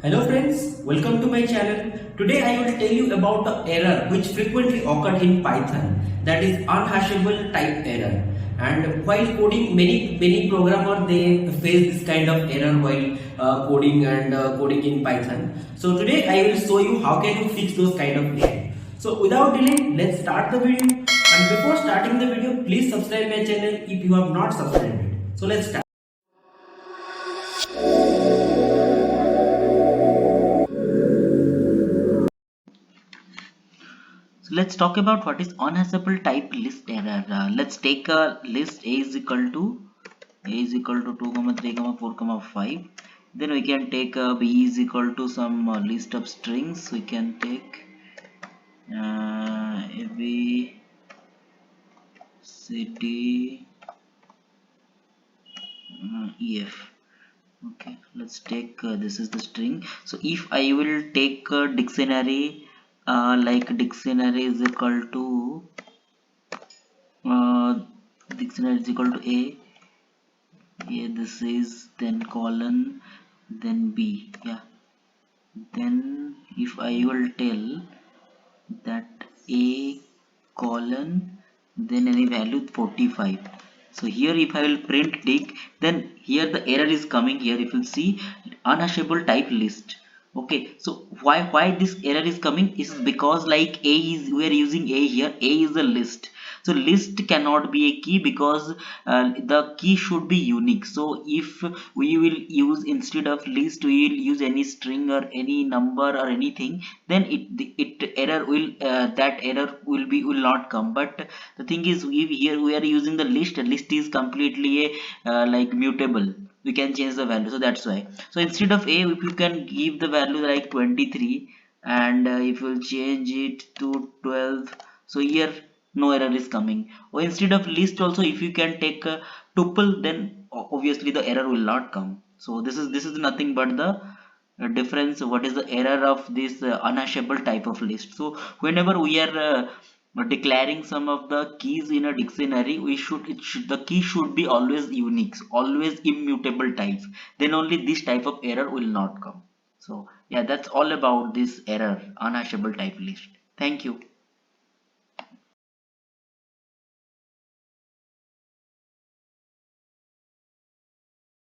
Hello friends, welcome to my channel. Today I will tell you about the error which frequently occurred in Python, that is unhashable type error. And while coding, many programmers they face this kind of error while coding in Python. So today I will show you how can you fix those kind of issues. So without delay, let's start the video. And before starting the video, please subscribe my channel if you have not subscribed it. So let's start. So let's talk about what is unhashable type list error. Let's take a list a is equal to 2, 3, 4, 5. Then we can take b is equal to some list of strings. We can take a b c d ef. Okay, let's take this is the string. So if I will take a dictionary, like dictionary is equal to uh, dictionary is equal to a, yeah, this is then colon, then b, yeah. Then if I will tell that a colon then any value 45, so here if I will print tick, then here the error is coming. Here if you see unhashable type list. Okay, so why this error is coming is because like a is, we are using a here, a is a list, so list cannot be a key because the key should be unique. So if we will use, instead of list we will use any string or any number or anything, then it error will that error will not come. But the thing is, here we are using the list is completely a like mutable, we can change the value, so that's why. So instead of a, if you can give the value like 23, and if you'll change it to 12, so here no error is coming. Or instead of list also, if you can take a tuple, then obviously the error will not come. So this is nothing but the difference, what is the error of this unhashable type of list. So whenever we are declaring some of the keys in a dictionary, the key should be always unique, always immutable type, then only this type of error will not come. So yeah, that's all about this error, unhashable type list. Thank you.